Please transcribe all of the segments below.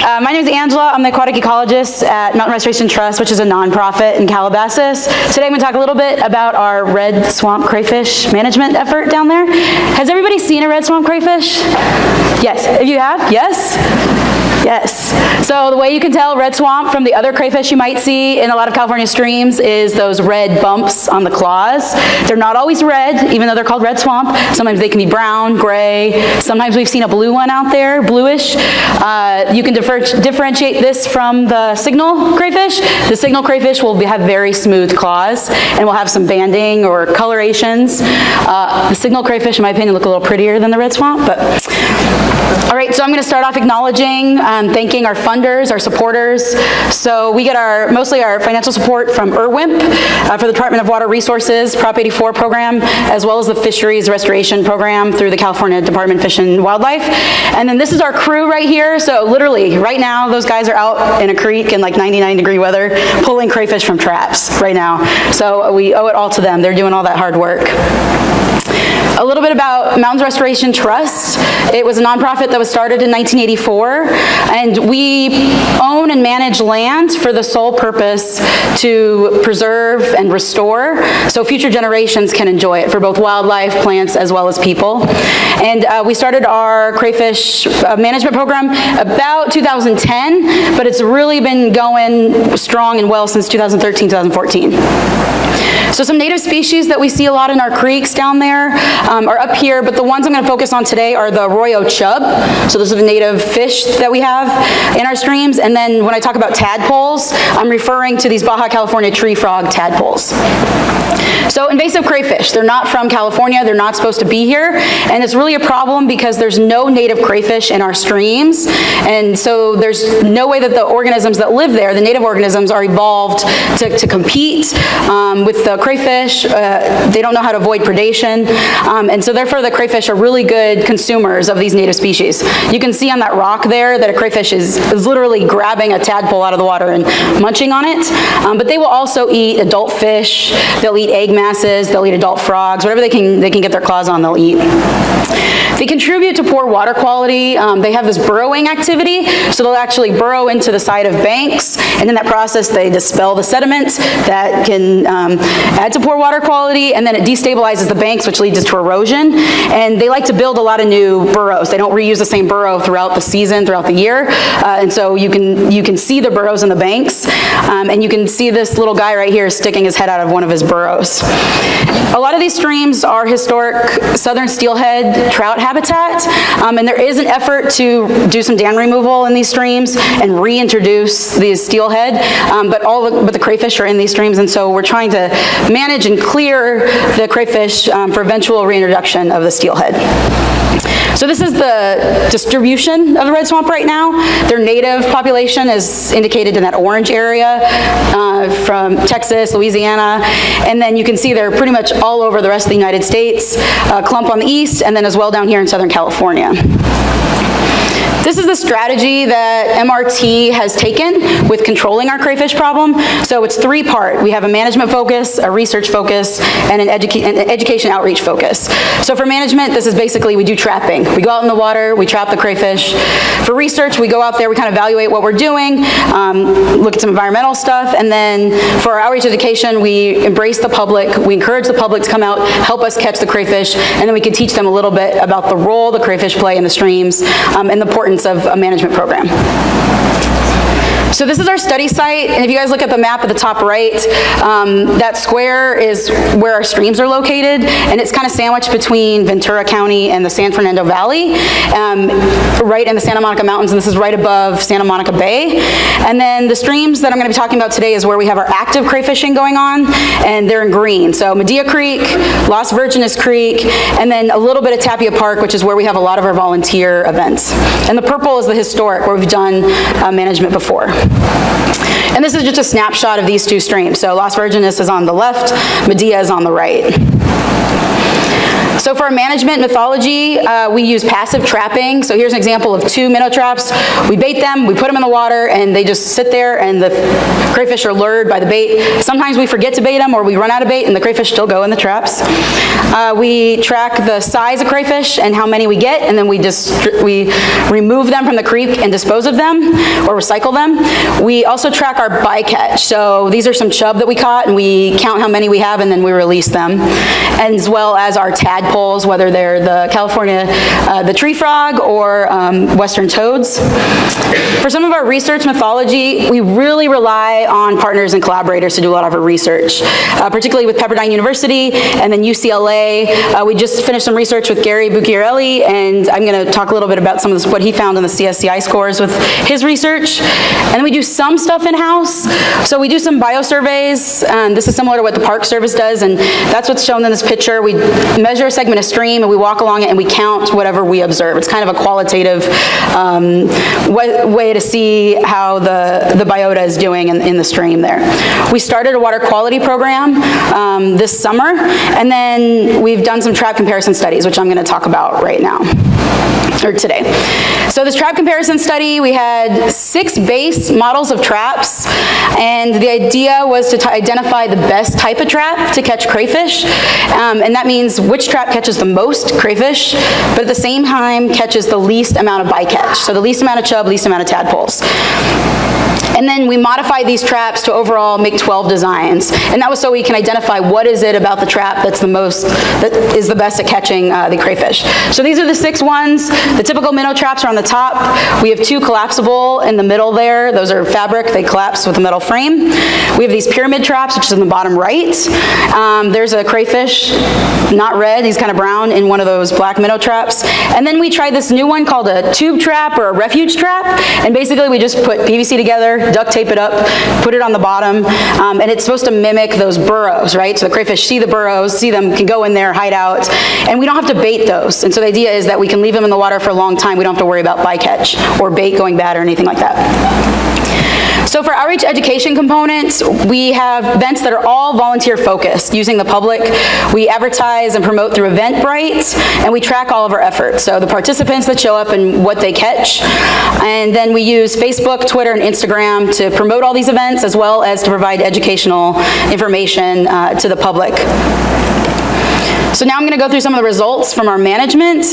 My name is Angela. I'm the aquatic ecologist at Mountain Restoration Trust, which is a nonprofit in Calabasas. Today I'm going to talk a little bit about our red swamp crayfish management effort down there. Has everybody seen a red swamp crayfish? Yes. If you have? Yes? Yes. So the way you can tell red swamp from the other crayfish you might see in a lot of California streams is those red bumps on the claws. They're not always red, even though they're called red swamp. Sometimes they can be brown, gray. Sometimes we've seen a blue one out there, bluish. You can differentiate this from the signal crayfish. The signal crayfish will have very smooth claws and will have some banding or colorations. The signal crayfish, in my opinion, look a little prettier than the red swamp. But all right, so I'm going to start off acknowledging, thanking our funders, our supporters. So we get mostly our financial support from IRWIMP for the Department of Water Resources Prop 84 program, as well as the Fisheries Restoration Program through the California Department of Fish and Wildlife. And then this is our crew right here. So literally, right now, those guys are out in a creek in like 99-degree weather, pulling crayfish from traps right now. So we owe it all to them. They're doing all that hard work. A little bit about Mountains Restoration Trust. It was a nonprofit that was started in 1984, and we own and manage land for the sole purpose to preserve and restore so future generations can enjoy it for both wildlife, plants, as well as people. And we started our crayfish management program about 2010, but it's really been going strong and well since 2013, 2014. So some native species that we see a lot in our creeks down there are up here, but the ones I'm going to focus on today are the Arroyo chub. So those are the native fish that we have in our streams. And then when I talk about tadpoles, I'm referring to these Baja California tree frog tadpoles. So invasive crayfish, they're not from California, they're not supposed to be here, and it's really a problem because there's no native crayfish in our streams, and so there's no way that the organisms that live there, the native organisms, are evolved to compete with the crayfish. They don't know how to avoid predation, and so therefore the crayfish are really good consumers of these native species. You can see on that rock there that a crayfish is literally grabbing a tadpole out of the water and munching on it, but they will also eat adult fish, they'll eat egg masses, they'll eat adult frogs, whatever they can get their claws on, they'll eat. They contribute to poor water quality. They have this burrowing activity, so they'll actually burrow into the side of banks, and in that process they dispel the sediment that can add to poor water quality, and then it destabilizes the banks, which leads to erosion. And they like to build a lot of new burrows. They don't reuse the same burrow throughout the season, throughout the year, and so you can see the burrows in the banks, and you can see this little guy right here sticking his head out of one of his burrows. A lot of these streams are historic southern steelhead trout habitat, and there is an effort to do some dam removal in these streams and reintroduce these steelhead, but the crayfish are in these streams, and so we're trying to manage and clear the crayfish for eventual reintroduction of the steelhead. So this is the distribution of the red swamp right now. Their native population is indicated in that orange area from Texas, Louisiana, and then you can see they're pretty much all over the rest of the United States, a clump on the east, and then as well down here in Southern California. This is the strategy that MRT has taken with controlling our crayfish problem. So it's three-part. We have a management focus, a research focus, and an education outreach focus. So for management, this is basically we do trapping. We go out in the water, we trap the crayfish. For research, we go out there, we kind of evaluate what we're doing, look at some environmental stuff, and then for our outreach education, we embrace the public, we encourage the public to come out, help us catch the crayfish, and then we can teach them a little bit about the role the crayfish play in the streams and the importance of a management program. So this is our study site, and if you guys look at the map at the top right, that square is where our streams are located, and it's kind of sandwiched between Ventura County and the San Fernando Valley, right in the Santa Monica Mountains, and this is right above Santa Monica Bay. And then the streams that I'm going to be talking about today is where we have our active crayfishing going on, and they're in green. So Medea Creek, Las Virgenes Creek, and then a little bit of Tapia Park, which is where we have a lot of our volunteer events. And the purple is the historic, where we've done management before. And this is just a snapshot of these two streams. So Las Virgenes is on the left, Medea is on the right. So So for our management methodology, we use passive trapping. So here's an example of 2 minnow traps. We bait them, we put them in the water, and they just sit there, and the crayfish are lured by the bait. Sometimes we forget to bait them, or we run out of bait, and the crayfish still go in the traps. We track the size of crayfish and how many we get, and then we remove them from the creek and dispose of them, or recycle them. We also track our bycatch. So these are some chub that we caught, and we count how many we have, and then we release them, as well as our tadpoles, whether they're the California, the tree frog, or western toads. For some of our research methodology, we really rely on partners and collaborators to do a lot of our research, particularly with Pepperdine University and then UCLA. We just finished some research with Gary Bucchiarelli, and I'm going to talk a little bit about some of what he found in the CSCI scores with his research. And then we do some stuff in-house. So we do some biosurveys. This is similar to what the Park Service does, and that's what's shown in this picture. We measure a segment of stream, and we walk along it, and we count whatever we observe. It's kind of a qualitative way to see how the biota is doing in the stream there. We started a water quality program this summer, and then we've done some trap comparison studies, which I'm going to talk about right now, or today. So this trap comparison study, we had 6 base models of traps, and the idea was to identify the best type of trap to catch crayfish, and that means which trap catches the most crayfish, but at the same time catches the least amount of bycatch, so the least amount of chub, least amount of tadpoles. And then we modify these traps to overall make 12 designs. And that was so we can identify what is it about the trap that is the best at catching the crayfish. So these are the 6 ones. The typical minnow traps are on the top. We have 2 collapsible in the middle there. Those are fabric. They collapse with a metal frame. We have these pyramid traps, which is in the bottom right. There's a crayfish, not red, he's kind of brown, in one of those black minnow traps. And then we tried this new one called a tube trap or a refuge trap. And basically we just put PVC together, duct tape it up, put it on the bottom, and it's supposed to mimic those burrows, right? So the crayfish see the burrows, see them, can go in there, hide out, and we don't have to bait those. And so the idea is that we can leave them in the water for a long time. We don't have to worry about bycatch or bait going bad or anything like that. So for outreach education components, we have events that are all volunteer focused, using the public. We advertise and promote through Eventbrite, and we track all of our efforts. So the participants that show up and what they catch. And then we use Facebook, Twitter, and Instagram to promote all these events, as well as to provide educational information to the public. So now I'm going to go through some of the results from our management.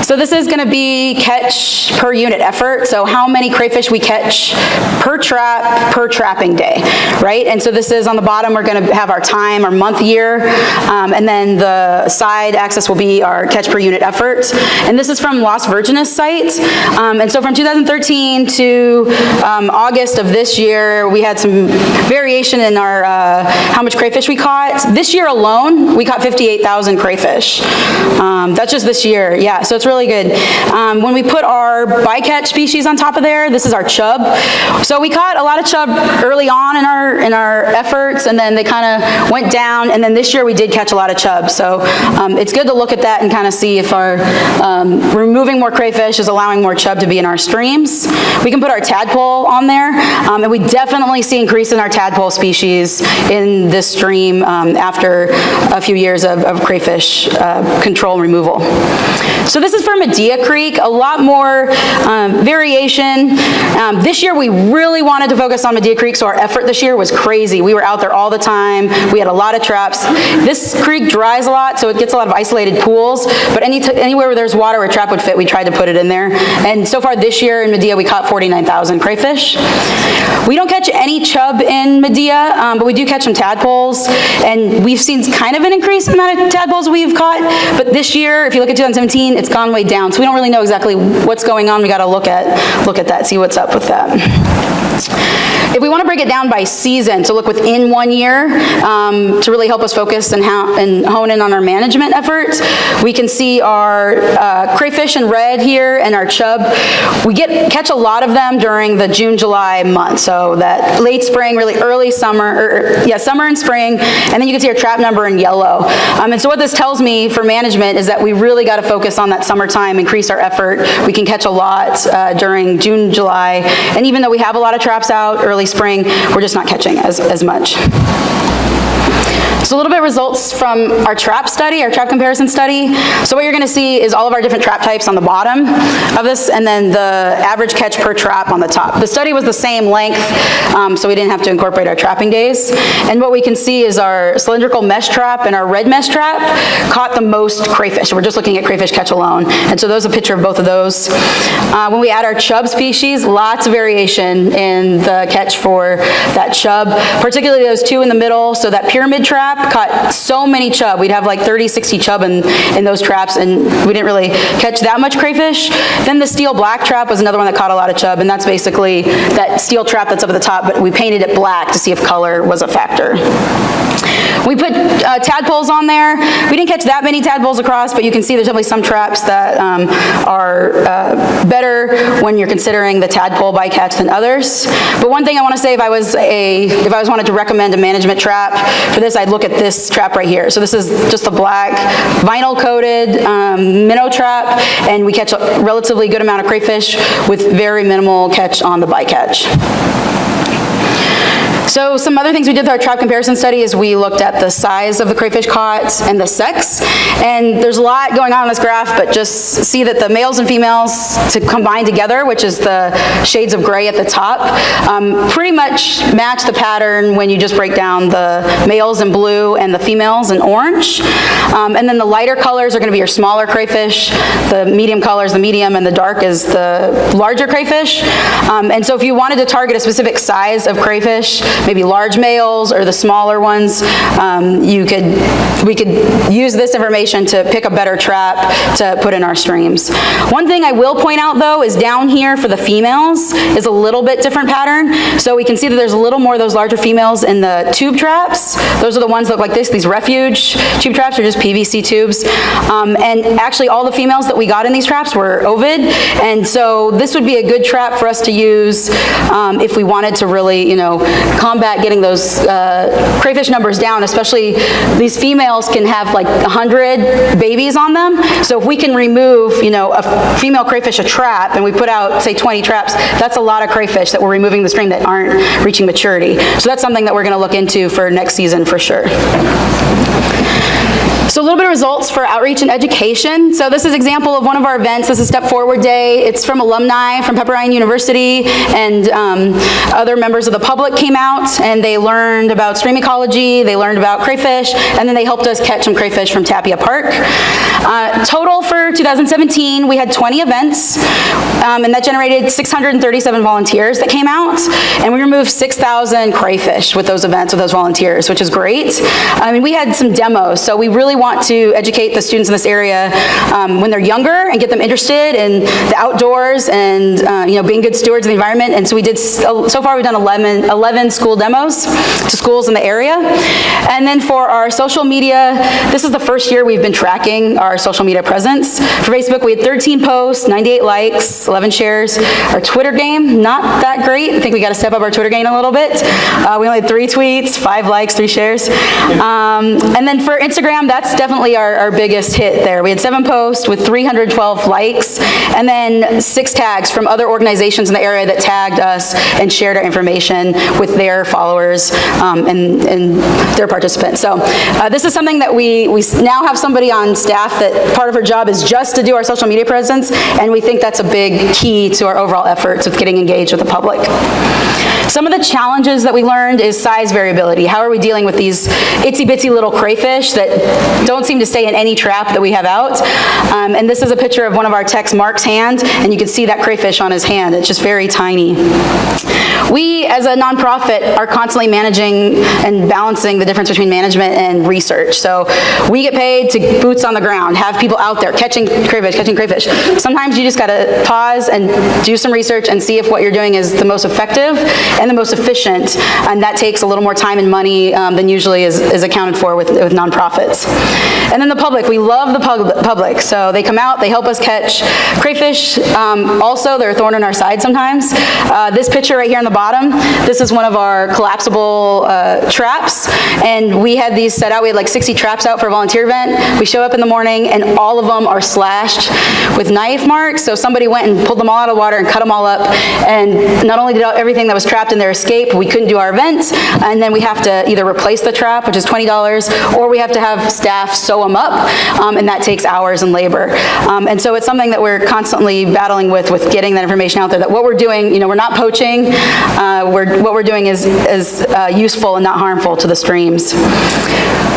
So this is going to be catch per unit effort, so how many crayfish we catch per trap, per trapping day, right? And so this is on the bottom, we're going to have our time, our month, year, and then the side axis will be our catch per unit effort. And this is from Las Virgenes site. And so from 2013 to August of this year, we had some variation in our how much crayfish we caught. This year alone, we caught 58,000 crayfish. That's just this year, yeah, so it's really good. When we put our bycatch species on top of there, this is our chub. So we caught a lot of chub early on in our efforts, and then they kind of went down, and then this year we did catch a lot of chub. So it's good to look at that and kind of see if our removing more crayfish is allowing more chub to be in our streams. We can put our tadpole on there, and we definitely see increase in our tadpole species in this stream after a few years of crayfish control and removal. So this is for Medea Creek, a lot more variation. This year we really wanted to focus on Medea Creek, so our effort this year was crazy. We were out there all the time. We had a lot of traps. This creek dries a lot, so it gets a lot of isolated pools, but anywhere where there's water where a trap would fit, we tried to put it in there. And so far this year in Medea, we caught 49,000 crayfish. We don't catch any chub in Medea, but we do catch some tadpoles, and we've seen kind of an increase in the amount of tadpoles we've caught, but this year, if you look at 2017, it's gone way down, so we don't really know exactly what's going on. We got to look at that, see what's up with that. If we want to break it down by season, to look within 1 year, to really help us focus and hone in on our management efforts, we can see our crayfish in red here and our chub. We catch a lot of them during the June-July month, so that late spring, really early summer, summer and spring, and then you can see our trap number in yellow. And so what this tells me for management is that we really got to focus on that summertime, increase our effort. We can catch a lot during June, July, and even though we have a lot of traps out early spring, we're just not catching as much. So a little bit of results from our trap study, our trap comparison study. So what you're gonna see is all of our different trap types on the bottom of this, and then the average catch per trap on the top. The study was the same length, so we didn't have to incorporate our trapping days. And what we can see is our cylindrical mesh trap and our red mesh trap caught the most crayfish. We're just looking at crayfish catch alone. And so there's a picture of both of those. When we add our chub species, lots of variation in the catch for that chub, particularly those two in the middle. So that pyramid trap caught so many chub. We'd have like 30, 60 chub in those traps, and we didn't really catch that much crayfish. Then the steel black trap was another one that caught a lot of chub, and that's basically that steel trap that's up at the top, but we painted it black to see if color was a factor. We put tadpoles on there. We didn't catch that many tadpoles across, but you can see there's definitely some traps that are better when you're considering the tadpole bycatch than others. But one thing I want to say, if I was wanted to recommend a management trap for this, I'd look at this trap right here. So this is just a black vinyl coated minnow trap, and we catch a relatively good amount of crayfish with very minimal catch on the bycatch. So some other things we did with our trap comparison study is we looked at the size of the crayfish caught and the sex. And there's a lot going on this graph, but just see that the males and females to combine together, which is the shades of gray at the top, pretty much match the pattern when you just break down the males in blue and the females in orange. And then the lighter colors are going to be your smaller crayfish. The medium colors, the medium, and the dark is the larger crayfish. And so if you wanted to target a specific size of crayfish, maybe large males or the smaller ones, we could use this information to pick a better trap to put in our streams. One thing I will point out though is down here for the females is a little bit different pattern. So we can see that there's a little more of those larger females in the tube traps. Those are the ones that look like this. These refuge tube traps are just PVC tubes. And actually all the females that we got in these traps were ovid. And so this would be a good trap for us to use if we wanted to really, combat getting those crayfish numbers down, especially these females can have like 100 babies on them. So if we can remove, a female crayfish a trap and we put out, say, 20 traps, that's a lot of crayfish that we're removing the stream that aren't reaching maturity. So that's something that we're going to look into for next season for sure. So a little bit of results for outreach and education. So this is an example of one of our events. This is Step Forward Day. It's from alumni from Pepperdine University, and other members of the public came out and they learned about stream ecology, they learned about crayfish, and then they helped us catch some crayfish from Tapia Park. Total for 2017, we had 20 events, and that generated 637 volunteers that came out, and we removed 6,000 crayfish with those events, with those volunteers, which is great. We had some demos, so we really want to educate the students in this area when they're younger and get them interested in the outdoors and being good stewards of the environment. And so we did, so far we've done 11 school demos to schools in the area. And then for our social media, this is the first year we've been tracking our social media presence. For Facebook, we had 13 posts, 98 likes, 11 shares. Our Twitter game, not that great. I think we got to step up our Twitter game a little bit. We only had 3 tweets, 5 likes, 3 shares. And then for Instagram, that's definitely our biggest hit there. We had 7 posts with 312 likes, and then 6 tags from other organizations in the area that tagged us and shared our information with their followers and their participants. So this is something that we now have somebody on staff that part of her job is just to do our social media presence, and we think that's a big key to our overall efforts with getting engaged with the public. Some of the challenges that we learned is size variability. How are we dealing with these itsy bitsy little crayfish that don't seem to stay in any trap that we have out? And this is a picture of one of our techs, Mark's hand, and you can see that crayfish on his hand. It's just very tiny. We, as a nonprofit, are constantly managing and balancing the difference between management and research. So we get paid to boots on the ground, have people out there catching crayfish. Sometimes you just gotta pause and do some research and see if what you're doing is the most effective and the most efficient, and that takes a little more time and money than usually is accounted for with nonprofits. And then the public, we love the public. So they come out, they help us catch crayfish. Also, they're a thorn in our side sometimes. This picture right here on the bottom, this is one of our collapsible traps. And we had these set out, we had like 60 traps out for a volunteer event. We show up in the morning and all of them are slashed with knife marks. So somebody went and pulled them all out of the water and cut them all up. And not only did everything that was trapped in there escape, we couldn't do our event. And then we have to either replace the trap, which is $20, or we have to have staff sew them up. And that takes hours and labor. And so it's something that we're constantly battling with getting that information out there, that what we're doing, you know, we're not poaching, what we're doing is useful and not harmful to the streams.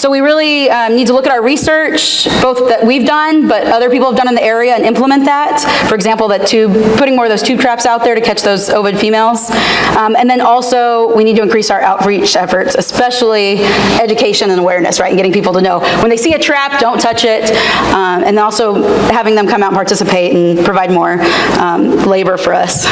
So we really need to look at our research, both that we've done, but other people have done in the area, and implement that. For example, putting more of those tube traps out there to catch those ovid females. And then also, we need to increase our outreach efforts, especially education and awareness, right? And getting people to know, when they see a trap, don't touch it. And also having them come out and participate and provide more labor for us.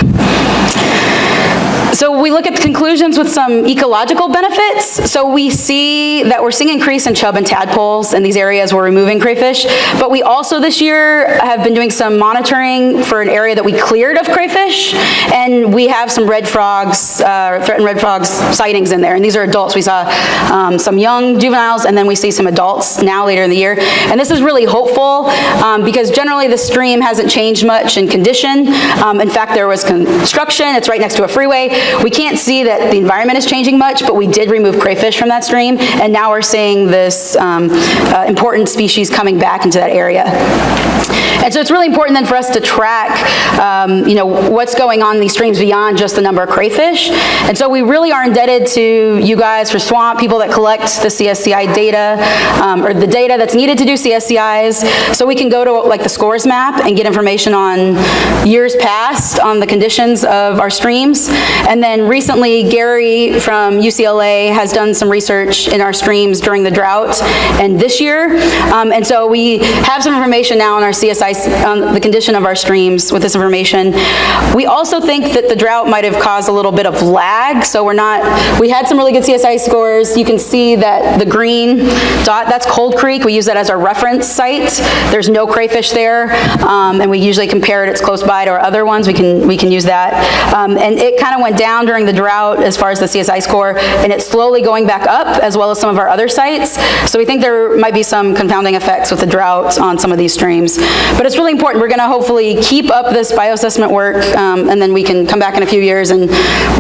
So we look at the conclusions with some ecological benefits. So we see that we're seeing an increase in chub and tadpoles in these areas where we're removing crayfish. But we also this year have been doing some monitoring for an area that we cleared of crayfish. And we have some red frogs, threatened red frogs sightings in there. And these are adults. We saw some young juveniles, and then we see some adults now later in the year. And this is really hopeful because generally the stream hasn't changed much in condition. In fact, there was construction. It's right next to a freeway. We can't see that the environment is changing much, but we did remove crayfish from that stream, and now we're seeing this important species coming back into that area. And so it's really important then for us to track, you know, what's going on in these streams beyond just the number of crayfish. And so we really are indebted to you guys for swamp, people that collect the CSCI data, or the data that's needed to do CSCIs, so we can go to like the scores map and get information on years past on the conditions of our streams. And then recently, Gary from UCLA has done some research in our streams during the drought and this year. And so we have some information now on our CSI, on the condition of our streams with this information. We also think that the drought might have caused a little bit of lag. So we had some really good CSI scores. You can see that the green dot, that's Cold Creek. We use that as our reference site. There's no crayfish there. And we usually compare it, it's close by to our other ones. We can use that. And it kind of went down during the drought as far as the CSI score, and it's slowly going back up, as well as some of our other sites. So we think there might be some confounding effects with the drought on some of these streams. But it's really important. We're going to hopefully keep up this bioassessment work, and then we can come back in a few years and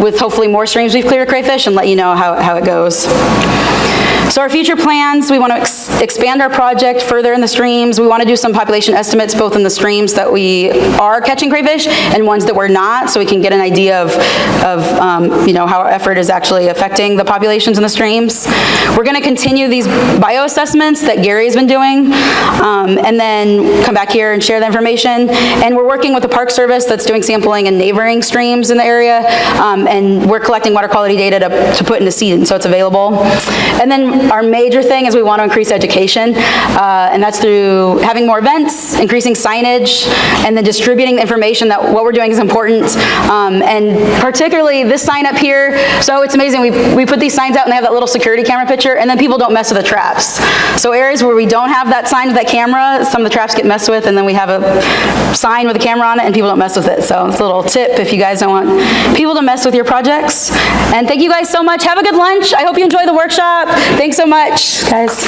with hopefully more streams we've cleared of crayfish and let you know how it goes. So our future plans, we want to expand our project further in the streams. We want to do some population estimates both in the streams that we are catching crayfish and ones that we're not, so we can get an idea of you know, how our effort is actually affecting the populations in the streams. We're going to continue these bioassessments that Gary's been doing, and then come back here and share the information. And we're working with the Park Service that's doing sampling in neighboring streams in the area, and we're collecting water quality data to put into seed, so it's available. And then our major thing is we want to increase education, and that's through having more events, increasing signage, and then distributing the information that what we're doing is important, and particularly this sign up here. So it's amazing, we put these signs out and they have that little security camera picture, and then people don't mess with the traps. So areas where we don't have that sign with that camera, some of the traps get messed with, and then we have a sign with a camera on it and people don't mess with it. So it's a little tip if you guys don't want people to mess with your projects. And thank you guys so much. Have a good lunch. I hope you enjoy the workshop. Thanks so much, guys.